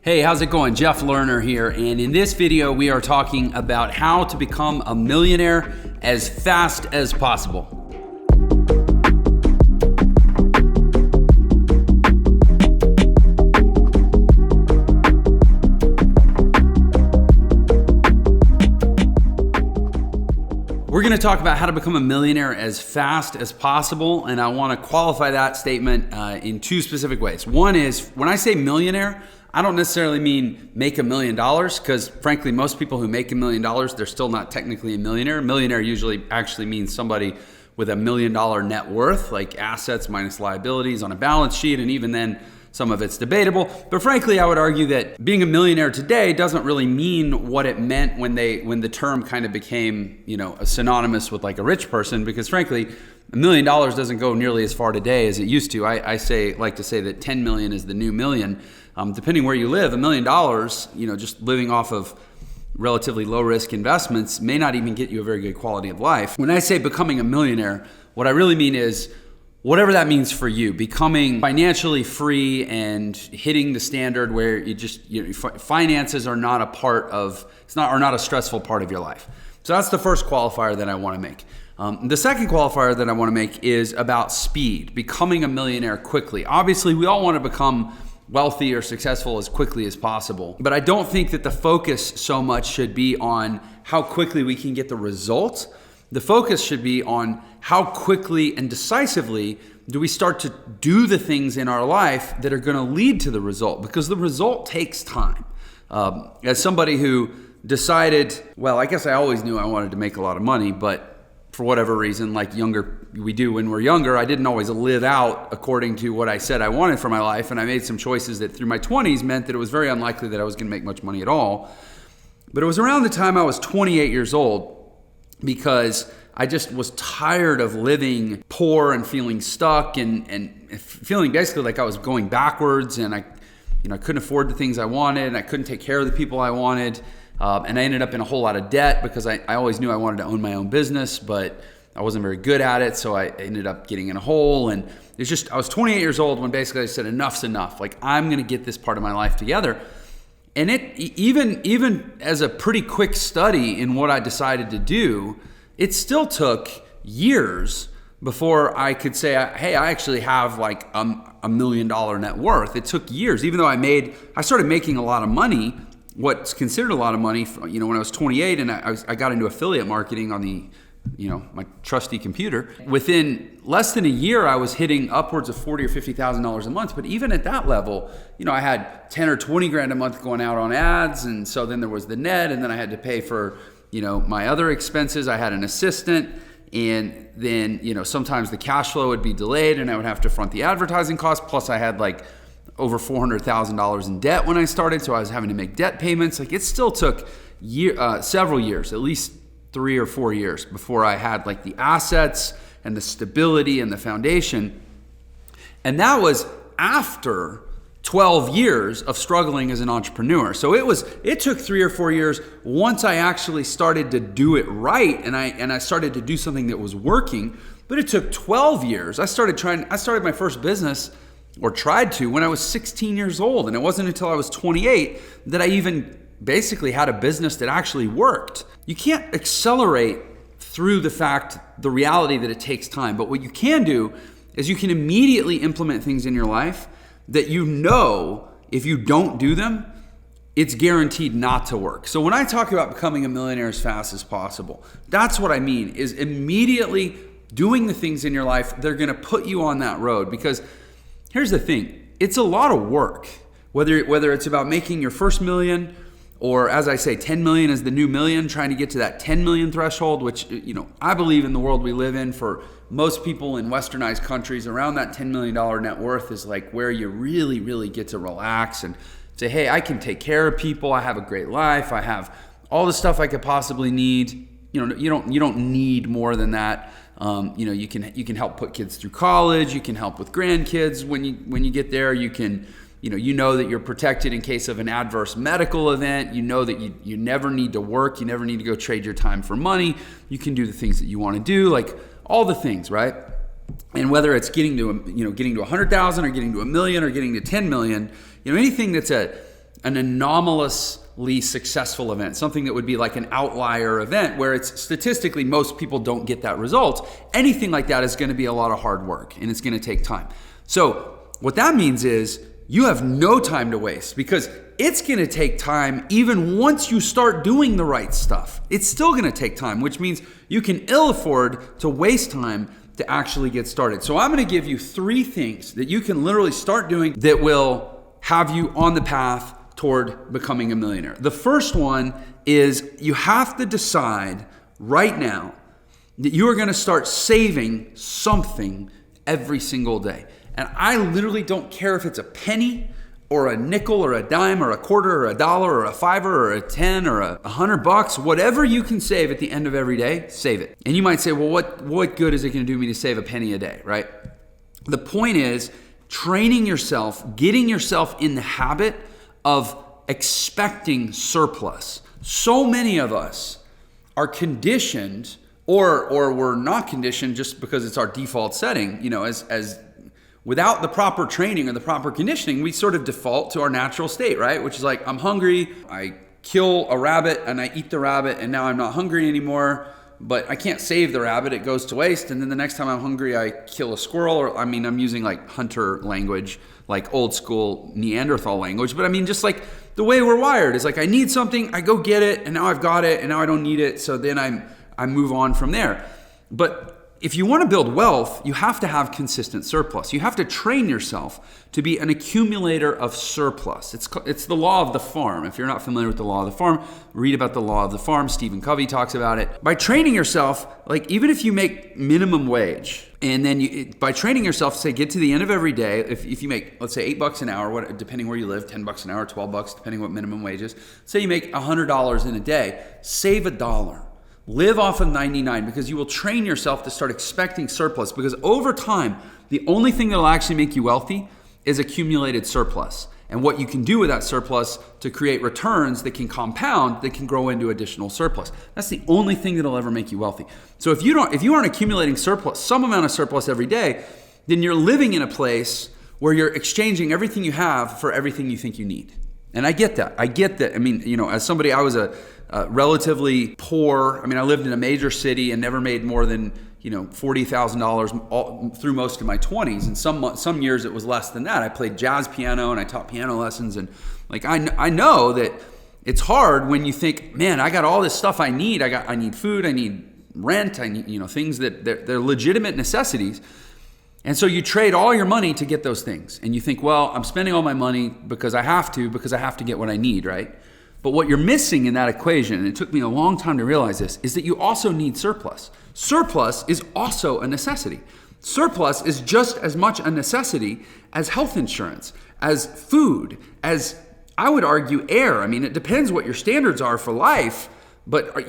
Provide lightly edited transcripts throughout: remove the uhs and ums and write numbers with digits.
Hey, how's it going? Jeff Lerner here, and in this video we are talking about how to become a millionaire as fast as possible. We're going to talk about how to become a millionaire as fast as possible, and I want to qualify that statement in two specific ways. One is, when I say millionaire, I don't necessarily mean make $1 million, because frankly, most people who make $1 million, they're still not technically a millionaire. A millionaire usually actually means somebody with $1 million net worth, like assets minus liabilities on a balance sheet, and even then, some of it's debatable. But frankly, I would argue that being a millionaire today doesn't really mean what it meant when the term kind of became, synonymous with like a rich person, because frankly, $1 million doesn't go nearly as far today as it used to. I like to say that 10 million is the new million. Depending where you live, $1 million, just living off of relatively low risk investments may not even get you a very good quality of life. When I say becoming a millionaire, what I really mean is whatever that means for you, becoming financially free and hitting the standard where finances are not are not a stressful part of your life. So that's the first qualifier that I want to make. The second qualifier that I want to make is about speed, becoming a millionaire quickly. Obviously, we all want to become wealthy or successful as quickly as possible, but I don't think that the focus so much should be on how quickly we can get the result. The focus should be on how quickly and decisively do we start to do the things in our life that are going to lead to the result, because the result takes time. As somebody who decided, I guess I always knew I wanted to make a lot of money, but for whatever reason, like we do when we're younger, I didn't always live out according to what I said I wanted for my life, and I made some choices that through my 20s meant that it was very unlikely that I was going to make much money at all. But it was around the time I was 28 years old, because I just was tired of living poor and feeling stuck and feeling basically like I was going backwards, and I couldn't afford the things I wanted, and I couldn't take care of the people I wanted. And I ended up in a whole lot of debt because I always knew I wanted to own my own business, but I wasn't very good at it. So I ended up getting in a hole. And I was 28 years old when basically I said, enough's enough. Like, I'm going to get this part of my life together. And it even as a pretty quick study in what I decided to do, it still took years before I could say, hey, I actually have like $1 million net worth. It took years, even though I started making a lot of money, what's considered a lot of money, when I was 28, and I got into affiliate marketing on the, my trusty computer. Within less than a year, I was hitting upwards of $40,000 or $50,000 a month. But even at that level, I had 10 or 20 grand a month going out on ads, and so then there was the net, and then I had to pay for, my other expenses. I had an assistant, and then, sometimes the cash flow would be delayed, and I would have to front the advertising costs. Plus, I had like over $400,000 in debt when I started, so I was having to make debt payments. Like, it still took several years, at least 3 or 4 years, before I had like the assets and the stability and the foundation. And that was after 12 years of struggling as an entrepreneur. So it took 3 or 4 years once I actually started to do it right, and I started to do something that was working. But it took 12 years. I started my first business, or tried to, when I was 16 years old. And it wasn't until I was 28 that I even basically had a business that actually worked. You can't accelerate through the reality that it takes time. But what you can do is you can immediately implement things in your life that if you don't do them, it's guaranteed not to work. So when I talk about becoming a millionaire as fast as possible, that's what I mean, is immediately doing the things in your life that are going to put you on that road. Because here's the thing, it's a lot of work, whether it's about making your first million, or as I say, 10 million is the new million, trying to get to that 10 million threshold, which, I believe in the world we live in, for most people in westernized countries, around that $10 million net worth is like where you really, really get to relax and say, hey, I can take care of people, I have a great life, I have all the stuff I could possibly need. You don't need more than that. You can help put kids through college. You can help with grandkids when you get there. You can, that you're protected in case of an adverse medical event. You know that you never need to work. You never need to go trade your time for money. You can do the things that you want to do, like all the things, right? And whether it's getting to 100,000 or getting to 1 million or getting to 10 million, anything that's an anomalously successful event, something that would be like an outlier event where it's statistically most people don't get that result. Anything like that is going to be a lot of hard work and it's going to take time. So what that means is you have no time to waste because it's going to take time even once you start doing the right stuff. It's still going to take time, which means you can ill afford to waste time to actually get started. So I'm going to give you 3 things that you can literally start doing that will have you on the path toward becoming a millionaire. The first one is you have to decide right now that you are going to start saving something every single day. And I literally don't care if it's a penny or a nickel or a dime or a quarter or a dollar or a $5 or a 10 or $100, whatever you can save at the end of every day, save it. And you might say, well, what good is it going to do me to save a penny a day, right? The point is training yourself, getting yourself in the habit of expecting surplus. So many of us are conditioned or we're not conditioned just because it's our default setting, as without the proper training or the proper conditioning, we sort of default to our natural state, right? Which is like, I'm hungry, I kill a rabbit and I eat the rabbit and now I'm not hungry anymore, but I can't save the rabbit, it goes to waste. And then the next time I'm hungry, I kill a squirrel, I'm using like hunter language, like old school Neanderthal language. But just like the way we're wired is like, I need something, I go get it, and now I've got it, and now I don't need it. So then I move on from there. But if you want to build wealth, you have to have consistent surplus. You have to train yourself to be an accumulator of surplus. It's the law of the farm. If you're not familiar with the law of the farm, read about the law of the farm. Stephen Covey talks about it. By training yourself, like even if you make minimum wage, and then by training yourself, say get to the end of every day, if you make, let's say $8 an hour, depending where you live, $10 an hour, $12, depending what minimum wage is. Say you make $100 in a day, save $1. Live off of 99 because you will train yourself to start expecting surplus, because over time, the only thing that will actually make you wealthy is accumulated surplus. And what you can do with that surplus to create returns that can compound, that can grow into additional surplus. That's the only thing that'll ever make you wealthy. So if you aren't accumulating surplus, some amount of surplus every day, then you're living in a place where you're exchanging everything you have for everything you think you need. And I get that. As somebody, I was a relatively poor. I lived in a major city and never made more than $40,000 through most of my 20s. And some years it was less than that. I played jazz piano and I taught piano lessons. And like I know that it's hard when you think, man, I got all this stuff I need. I need food. I need rent. I need things that they're legitimate necessities. And so you trade all your money to get those things. And you think, well, I'm spending all my money because I have to get what I need, right? But what you're missing in that equation, and it took me a long time to realize this, is that you also need surplus. Surplus is also a necessity. Surplus is just as much a necessity as health insurance, as food, as I would argue air. It depends what your standards are for life, but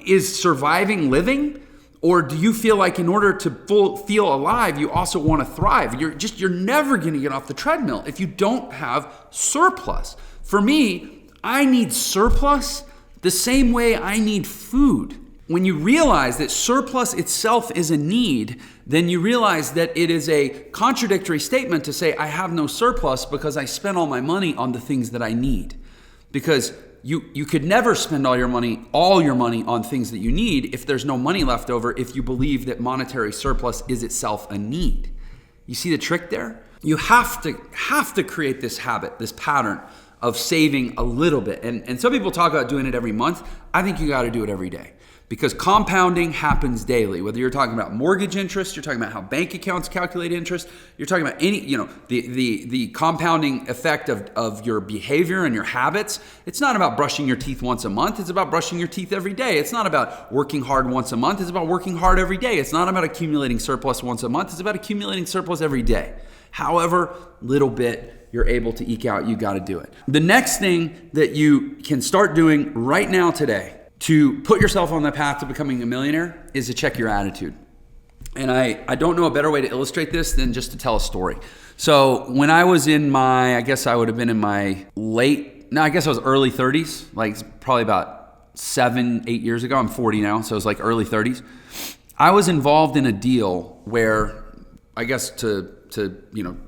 is surviving living? Or do you feel like in order to feel alive, you also want to thrive? You're never going to get off the treadmill if you don't have surplus. For me, I need surplus the same way I need food. When you realize that surplus itself is a need, then you realize that it is a contradictory statement to say I have no surplus because I spent all my money on the things that I need. Because you could never spend all your money on things that you need if there's no money left over, if you believe that monetary surplus is itself a need. You see the trick there? You have to create this habit, this pattern of saving a little bit. And some people talk about doing it every month. I think you got to do it every day. Because compounding happens daily. Whether you're talking about mortgage interest, you're talking about how bank accounts calculate interest, you're talking about any, the compounding effect of your behavior and your habits. It's not about brushing your teeth once a month. It's about brushing your teeth every day. It's not about working hard once a month. It's about working hard every day. It's not about accumulating surplus once a month. It's about accumulating surplus every day. However little bit you're able to eke out, you got to do it. The next thing that you can start doing right now today to put yourself on the path to becoming a millionaire is to check your attitude. And I don't know a better way to illustrate this than just to tell a story. So when I was in I guess I would have been in my I guess I was early 30s, like probably about 7-8 years ago. I'm 40 now, so it was like early 30s. I was involved in a deal where, I guess to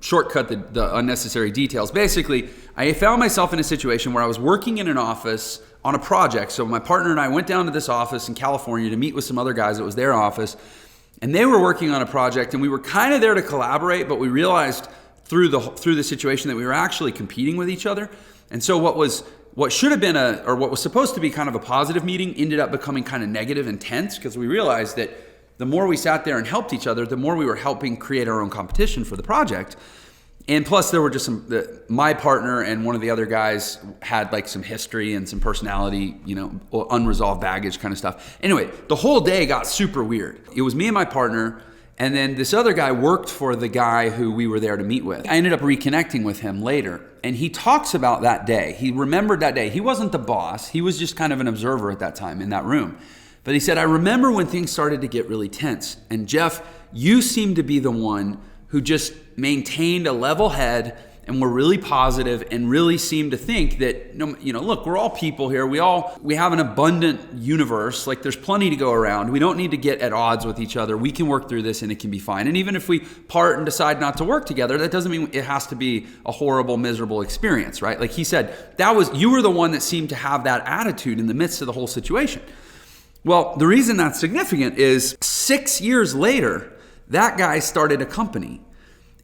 shortcut the unnecessary details. Basically, I found myself in a situation where I was working in an office on a project. So my partner and I went down to this office in California to meet with some other guys. It was their office, and they were working on a project, and we were kind of there to collaborate, but we realized through the situation that we were actually competing with each other. And so what should have been what was supposed to be kind of a positive meeting ended up becoming kind of negative and tense, because we realized that the more we sat there and helped each other, the more we were helping create our own competition for the project. And plus there were just my partner and one of the other guys had like some history and some personality, unresolved baggage kind of stuff. Anyway, the whole day got super weird. It was me and my partner, and then this other guy worked for the guy who we were there to meet with. I ended up reconnecting with him later, and he talks about that day. He remembered that day. He wasn't the boss. He was just kind of an observer at that time in that room. But he said, I remember when things started to get really tense. And Jeff, you seemed to be the one who just maintained a level head and were really positive and really seemed to think that, look, we're all people here. We have an abundant universe. Like, there's plenty to go around. We don't need to get at odds with each other. We can work through this and it can be fine. And even if we part and decide not to work together, that doesn't mean it has to be a horrible, miserable experience, right? Like he said, you were the one that seemed to have that attitude in the midst of the whole situation. Well, the reason that's significant is 6 years later, that guy started a company.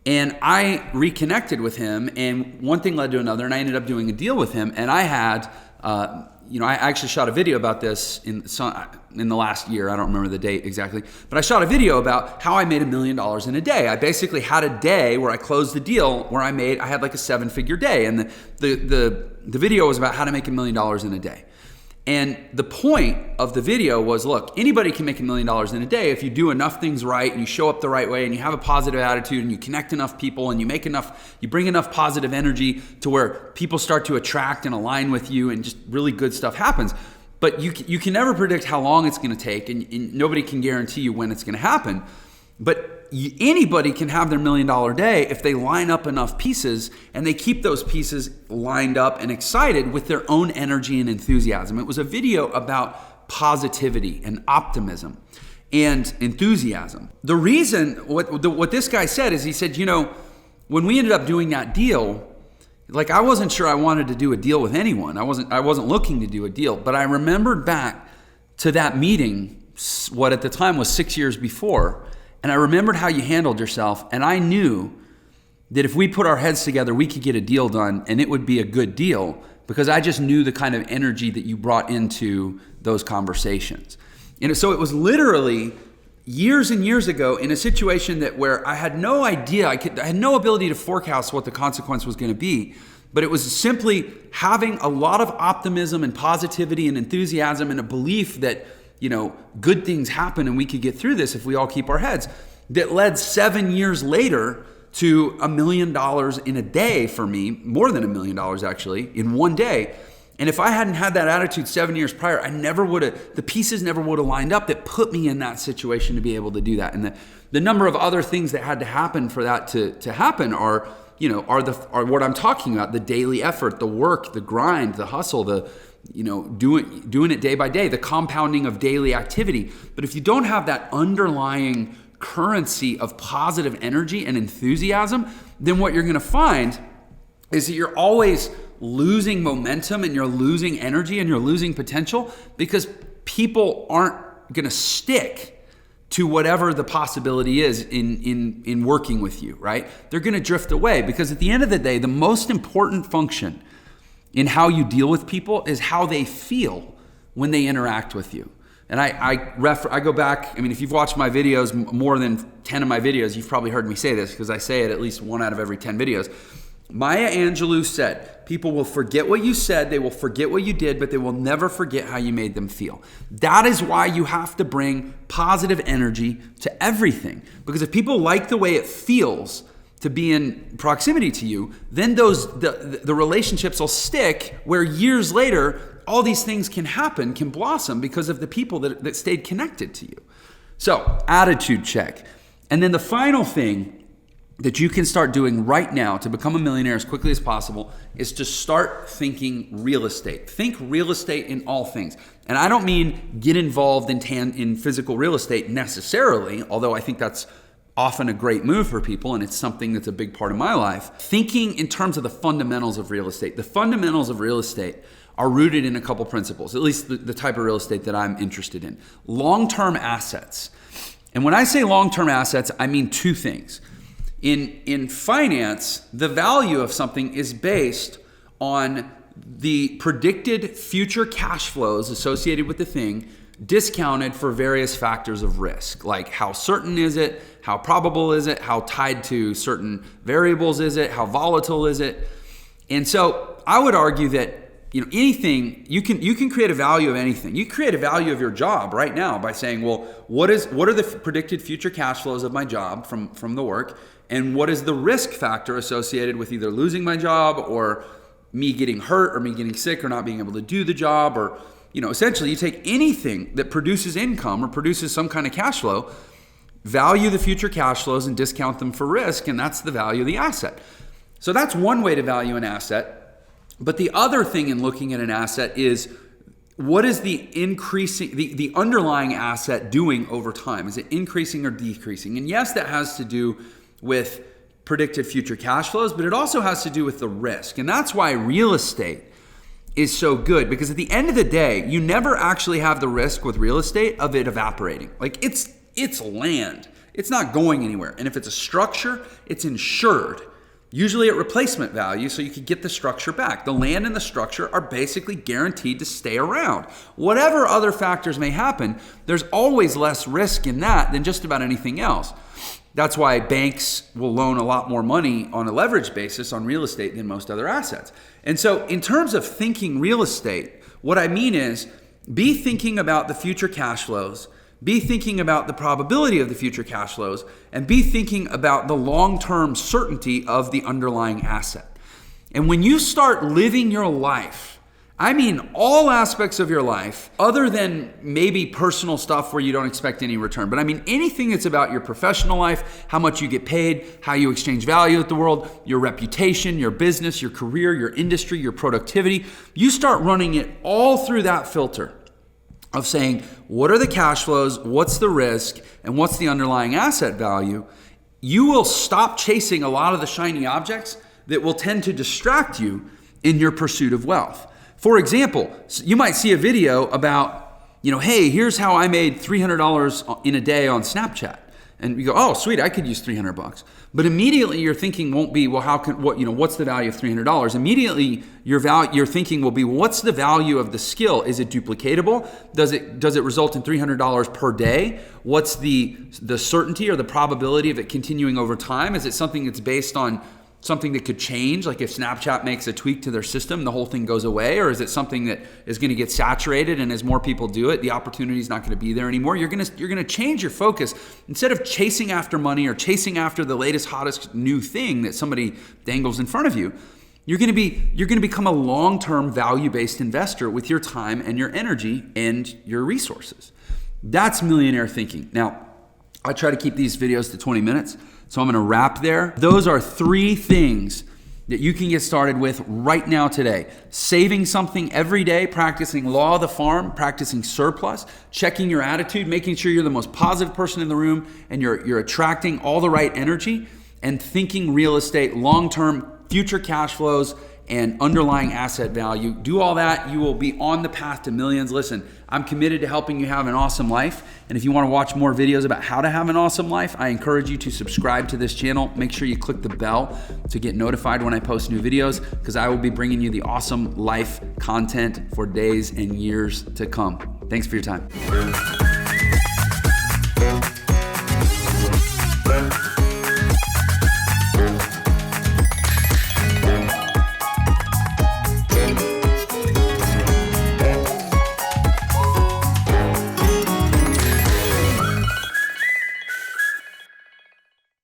And I reconnected with him, and one thing led to another, and I ended up doing a deal with him. And I had, I actually shot a video about this in the last year. I don't remember the date exactly, but I shot a video about how I made $1 million in a day. I basically had a day where I closed the deal where I had like a 7-figure day, and the video was about how to make $1 million in a day. And the point of the video was, look, anybody can make $1 million in a day if you do enough things right and you show up the right way and you have a positive attitude and you connect enough people and you bring enough positive energy to where people start to attract and align with you and just really good stuff happens. But you can never predict how long it's going to take, and nobody can guarantee you when it's going to happen. But anybody can have their $1 million day if they line up enough pieces and they keep those pieces lined up and excited with their own energy and enthusiasm. It was a video about positivity and optimism and enthusiasm. The reason, what this guy said is, he said, when we ended up doing that deal, like, I wasn't sure I wanted to do a deal with anyone. I wasn't looking to do a deal, but I remembered back to that meeting, what at the time was 6 years before, and I remembered how you handled yourself, and I knew that if we put our heads together, we could get a deal done, and it would be a good deal, because I just knew the kind of energy that you brought into those conversations. And so it was literally years and years ago in a situation where I had no idea, I had no ability to forecast what the consequence was going to be, but it was simply having a lot of optimism and positivity and enthusiasm and a belief that good things happen and we could get through this if we all keep our heads, that led 7 years later to $1 million in a day for me, more than $1 million actually, in one day. And if I hadn't had that attitude 7 years prior, the pieces never would have lined up that put me in that situation to be able to do that. And the number of other things that had to happen for that to happen are what I'm talking about: the daily effort, the work, the grind, the hustle, doing it day by day, the compounding of daily activity. But if you don't have that underlying currency of positive energy and enthusiasm, then what you're going to find is that you're always losing momentum and you're losing energy and you're losing potential, because people aren't going to stick to whatever the possibility is in working with you, right? They're going to drift away, because at the end of the day, the most important function in how you deal with people is how they feel when they interact with you. And I go back, if you've watched my videos, more than 10 of my videos, you've probably heard me say this, because I say it at least 1 out of every 10 videos. Maya Angelou said, people will forget what you said, they will forget what you did, but they will never forget how you made them feel. That is why you have to bring positive energy to everything. Because if people like the way it feels to be in proximity to you, then the relationships will stick, where years later, all these things can happen, can blossom because of the people that stayed connected to you. So, attitude check. And then the final thing that you can start doing right now to become a millionaire as quickly as possible is to start thinking real estate. Think real estate in all things. And I don't mean get involved in physical real estate necessarily, although I think that's often a great move for people, and it's something that's a big part of my life. Thinking in terms of the fundamentals of real estate. The fundamentals of real estate are rooted in a couple principles, at least the type of real estate that I'm interested in. Long-term assets. And when I say long-term assets, I mean two things. In finance, the value of something is based on the predicted future cash flows associated with the thing, discounted for various factors of risk, like how certain is it, how probable is it, how tied to certain variables is it, how volatile is it. And so I would argue that anything, you can create a value of anything. You create a value of your job right now by saying, well, what are the predicted future cash flows of my job from the work, and what is the risk factor associated with either losing my job or me getting hurt or me getting sick or not being able to do the job, or essentially you take anything that produces income or produces some kind of cash flow, value the future cash flows and discount them for risk, and that's the value of the asset. So that's one way to value an asset. But the other thing in looking at an asset is, what is the underlying asset doing over time? Is it increasing or decreasing? And yes, that has to do with predicted future cash flows, but it also has to do with the risk. And that's why real estate is so good, because at the end of the day, you never actually have the risk with real estate of it evaporating. Like it's land. It's not going anywhere. And if it's a structure, it's insured, usually at replacement value, so you can get the structure back. The land and the structure are basically guaranteed to stay around. Whatever other factors may happen, there's always less risk in that than just about anything else. That's why banks will loan a lot more money on a leverage basis on real estate than most other assets. And so in terms of thinking real estate, what I mean is, be thinking about the future cash flows, be thinking about the probability of the future cash flows, and be thinking about the long-term certainty of the underlying asset. And when you start living your life, I mean all aspects of your life, other than maybe personal stuff where you don't expect any return, but I mean anything that's about your professional life, how much you get paid, how you exchange value with the world, your reputation, your business, your career, your industry, your productivity, you start running it all through that filter of saying, what are the cash flows, what's the risk, and what's the underlying asset value. You will stop chasing a lot of the shiny objects that will tend to distract you in your pursuit of wealth. For example, you might see a video about, hey, here's how I made $300 in a day on Snapchat. And you go, oh, sweet, I could use $300. But immediately your thinking won't be, well, what's the value of $300? Immediately your thinking will be, what's the value of the skill? Is it duplicatable? Does it result in $300 per day? What's the certainty or the probability of it continuing over time? Is it something that's based on something that could change? Like if Snapchat makes a tweak to their system, the whole thing goes away? Or is it something that is going to get saturated, and as more people do it, the opportunity is not going to be there anymore? You're going to change your focus. Instead of chasing after money or chasing after the latest, hottest new thing that somebody dangles in front of you, you're going to become a long-term value-based investor with your time and your energy and your resources. That's millionaire thinking. Now, I try to keep these videos to 20 minutes. So I'm going to wrap there. Those are 3 things that you can get started with right now today. Saving something every day, practicing law of the farm, practicing surplus, checking your attitude, making sure you're the most positive person in the room and you're attracting all the right energy, and thinking real estate, long-term future cash flows, and underlying asset value. Do all that, you will be on the path to millions. Listen, I'm committed to helping you have an awesome life. And if you want to watch more videos about how to have an awesome life, I encourage you to subscribe to this channel. Make sure you click the bell to get notified when I post new videos, because I will be bringing you the awesome life content for days and years to come. Thanks for your time.